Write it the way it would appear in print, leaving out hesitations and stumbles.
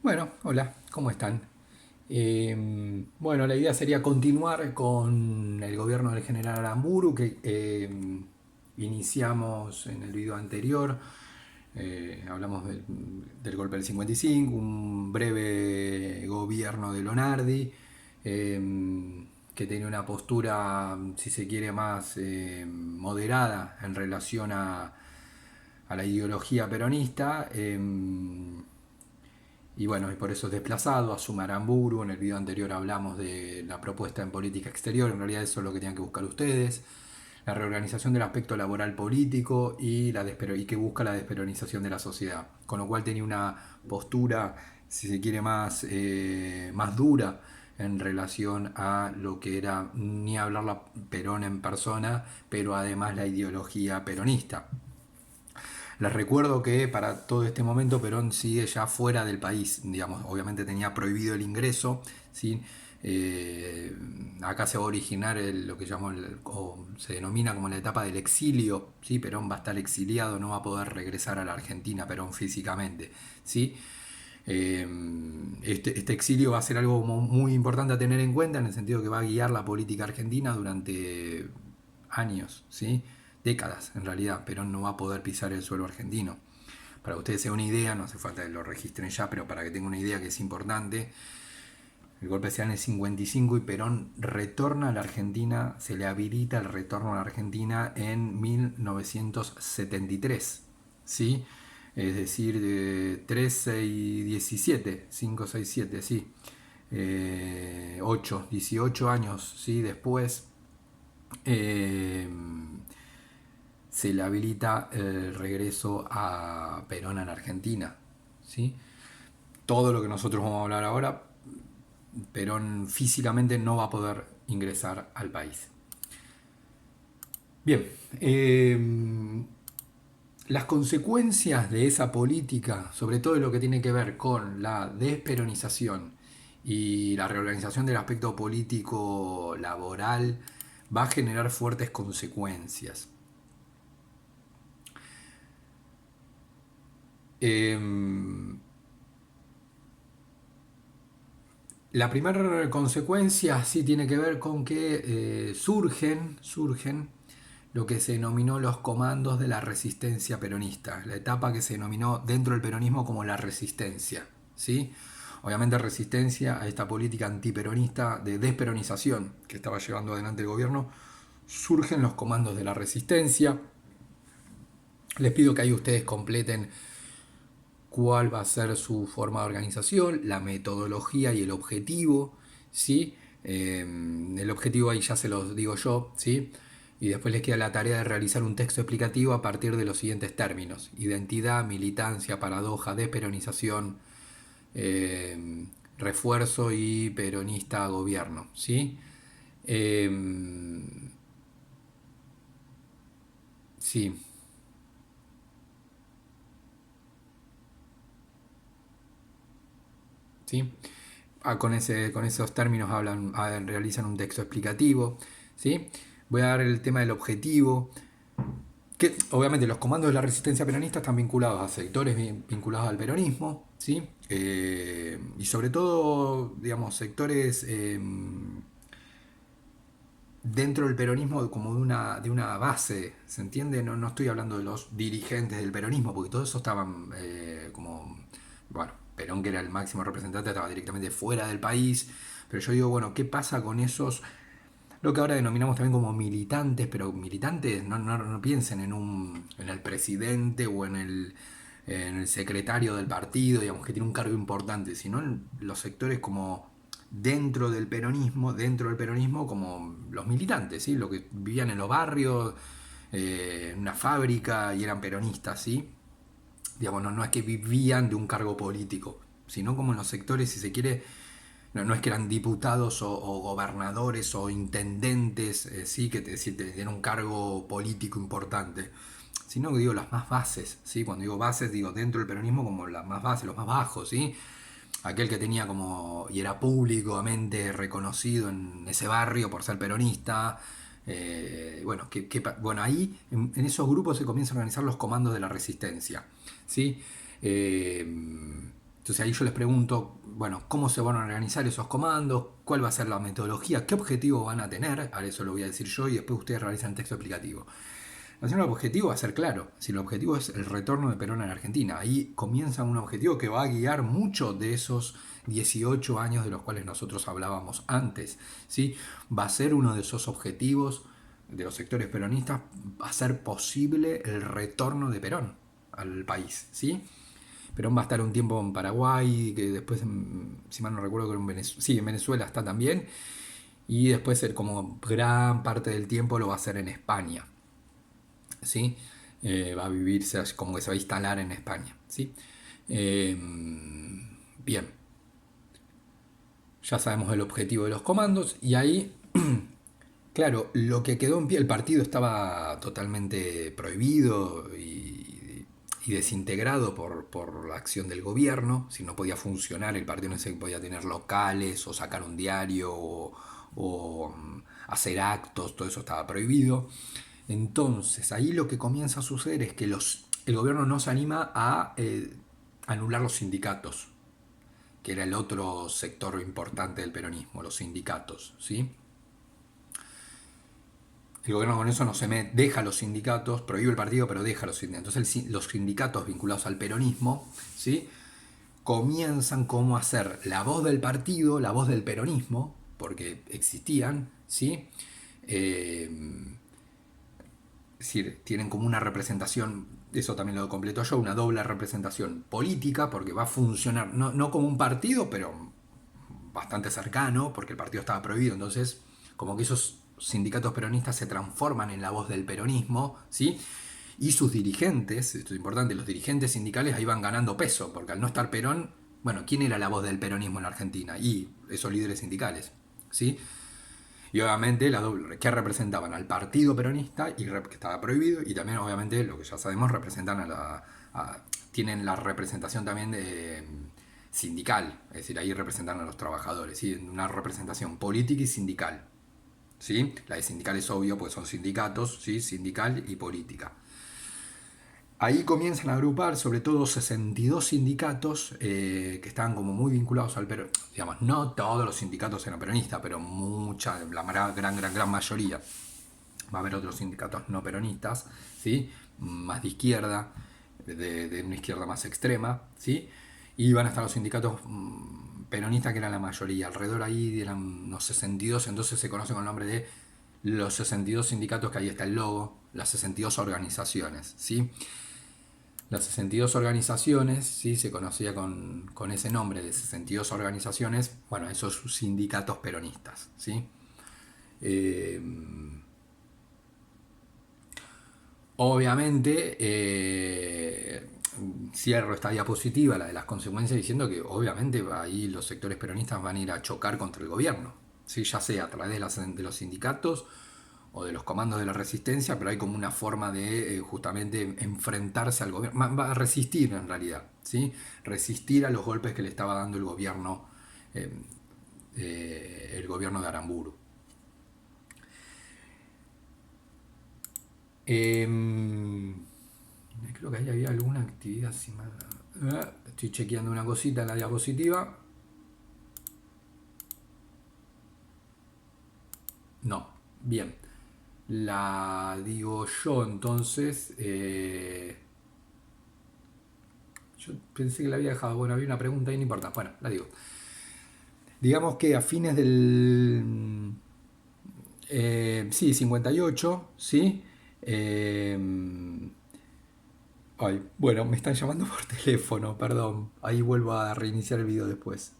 Bueno, hola, ¿cómo están? Bueno, la idea sería continuar con el gobierno del general Aramburu que iniciamos en el video anterior. Hablamos del golpe del 55, un breve gobierno de Lonardi, que tenía una postura, si se quiere, más moderada en relación a la ideología peronista. Y bueno, y por eso es desplazado, asume Aramburu. En el video anterior hablamos de la propuesta en política exterior, en realidad eso es lo que tienen que buscar ustedes. La reorganización del aspecto laboral político y que busca la desperonización de la sociedad. Con lo cual tenía una postura, si se quiere, más dura en relación a lo que era ni hablar la Perón en persona, pero además la ideología peronista. Les recuerdo que para todo este momento Perón sigue ya fuera del país, digamos, obviamente tenía prohibido el ingreso, ¿sí? Acá se va a originar lo que o se denomina como la etapa del exilio, ¿sí? Perón va a estar exiliado, no va a poder regresar a la Argentina, Perón físicamente, ¿sí? Este exilio va a ser algo muy importante a tener en cuenta en el sentido que va a guiar la política argentina durante años, ¿sí? Décadas en realidad. Perón no va a poder pisar el suelo argentino. Para que ustedes se den una idea, no hace falta que lo registren ya, pero para que tengan una idea que es importante, el golpe se da en el 55 y Perón retorna a la Argentina, se le habilita el retorno a la Argentina en 1973, ¿sí? Es decir, de 13 y 17, 5, 6, 7, sí. 8, 18 años, ¿sí? Después eh, se le habilita el regreso a Perón a la Argentina, ¿sí? Todo lo que nosotros vamos a hablar ahora, Perón físicamente no va a poder ingresar al país. Bien, las consecuencias de esa política, sobre todo en lo que tiene que ver con la desperonización y la reorganización del aspecto político laboral, va a generar fuertes consecuencias. Eh, la primera consecuencia sí tiene que ver con que surgen lo que se denominó los comandos de la resistencia peronista, la etapa que se denominó dentro del peronismo como la resistencia, ¿sí? Obviamente resistencia a esta política antiperonista de desperonización que estaba llevando adelante el gobierno, surgen los comandos de la resistencia. Les pido que ahí ustedes completen cuál va a ser su forma de organización, la metodología y el objetivo, ¿sí? El objetivo ahí ya se los digo yo, ¿sí? Y después les queda la tarea de realizar un texto explicativo a partir de los siguientes términos: identidad, militancia, paradoja, desperonización, eh, refuerzo y peronista gobierno, ¿sí? Eh, sí, ¿sí? Con esos términos realizan un texto explicativo, ¿sí? Voy a dar el tema del objetivo, que obviamente los comandos de la resistencia peronista están vinculados a sectores vinculados al peronismo, ¿sí? Y sobre todo, digamos, sectores dentro del peronismo como de una base, ¿se entiende? No, no estoy hablando de los dirigentes del peronismo, porque todos esos estaban bueno, Perón, que era el máximo representante, estaba directamente fuera del país, pero yo digo, bueno, ¿qué pasa con esos, lo que ahora denominamos también como militantes? Pero militantes, no piensen en el presidente o en el secretario del partido, digamos, que tiene un cargo importante, sino en los sectores como dentro del peronismo como los militantes, ¿sí? Los que vivían en los barrios, en una fábrica y eran peronistas, ¿sí? Digamos, no es que vivían de un cargo político, sino como en los sectores, si se quiere, no es que eran diputados o gobernadores o intendentes, sí, que tenían un cargo político importante, sino que digo las más bases, ¿sí? Cuando digo bases, digo dentro del peronismo como las más bases, los más bajos, ¿sí? Aquel que tenía como, y era públicamente reconocido en ese barrio por ser peronista. Bueno, bueno, ahí en esos grupos se comienzan a organizar los comandos de la resistencia, ¿sí? Eh, Entonces ahí yo les pregunto, bueno, ¿cómo se van a organizar esos comandos? ¿Cuál va a ser la metodología? ¿Qué objetivo van a tener? Ahora eso lo voy a decir yo y después ustedes realizan el texto explicativo. El objetivo va a ser claro. Si el objetivo es el retorno de Perón a la Argentina, ahí comienza un objetivo que va a guiar mucho de esos 18 años de los cuales nosotros hablábamos antes. ¿Sí? Va a ser uno de esos objetivos de los sectores peronistas, va a ser posible el retorno de Perón al país. ¿Sí? Perón va a estar un tiempo en Paraguay, que después, si mal no recuerdo, en Venezuela, sí, en Venezuela está también, y después como gran parte del tiempo lo va a hacer en España. ¿Sí? Va a vivirse como que se va a instalar en España. ¿Sí? Bien, ya sabemos el objetivo de los comandos y ahí, claro, lo que quedó en pie, el partido estaba totalmente prohibido y desintegrado por la acción del gobierno. Si no podía funcionar, el partido no se podía tener locales o sacar un diario o hacer actos, todo eso estaba prohibido. Entonces, ahí lo que comienza a suceder es que el gobierno no se anima a anular los sindicatos, que era el otro sector importante del peronismo, los sindicatos. ¿Sí? El gobierno con eso no se deja los sindicatos, prohíbe el partido, pero deja los sindicatos. Entonces los sindicatos vinculados al peronismo, ¿sí?, comienzan como a ser la voz del partido, la voz del peronismo, porque existían, ¿sí? Es decir, tienen como una representación, eso también lo completo yo, una doble representación política, porque va a funcionar, no como un partido, pero bastante cercano, porque el partido estaba prohibido, entonces como que esos sindicatos peronistas se transforman en la voz del peronismo, ¿sí? Y sus dirigentes, esto es importante, los dirigentes sindicales ahí van ganando peso, porque al no estar Perón, bueno, ¿quién era la voz del peronismo en la Argentina? Y esos líderes sindicales, ¿sí? Y obviamente que representaban al partido peronista, que estaba prohibido, y también obviamente lo que ya sabemos, representan tienen la representación también sindical, es decir, ahí representan a los trabajadores, ¿sí? Una representación política y sindical. ¿Sí? La de sindical es obvio, pues son sindicatos, ¿sí? Sindical y política. Ahí comienzan a agrupar sobre todo 62 sindicatos que estaban como muy vinculados al peronismo. Digamos, no todos los sindicatos eran peronistas, pero la gran mayoría. Va a haber otros sindicatos no peronistas, ¿sí?, más de izquierda, de una izquierda más extrema, ¿sí? Y van a estar los sindicatos peronistas, que eran la mayoría. Alrededor ahí eran unos 62, entonces se conoce con el nombre de los 62 sindicatos, que ahí está el logo, las 62 organizaciones, ¿sí? Las 62 organizaciones, ¿sí?, se conocía con ese nombre de 62 organizaciones, bueno, esos sindicatos peronistas, ¿sí? Eh, Obviamente, cierro esta diapositiva, la de las consecuencias, diciendo que obviamente ahí los sectores peronistas van a ir a chocar contra el gobierno, ¿sí?, ya sea a través de los sindicatos o de los comandos de la resistencia, pero hay como una forma de justamente enfrentarse al gobierno, va a resistir en realidad, ¿sí?, resistir a los golpes que le estaba dando eh, el gobierno de Aramburu. Creo que ahí había alguna actividad. Estoy chequeando una cosita en la diapositiva. No, bien. La digo yo entonces. Yo pensé que la había dejado. Bueno, había una pregunta y no importa. Bueno, la digo. Digamos que a fines del... sí, 58, ¿sí? Ay, bueno, me están llamando por teléfono, perdón. Ahí vuelvo a reiniciar el video después.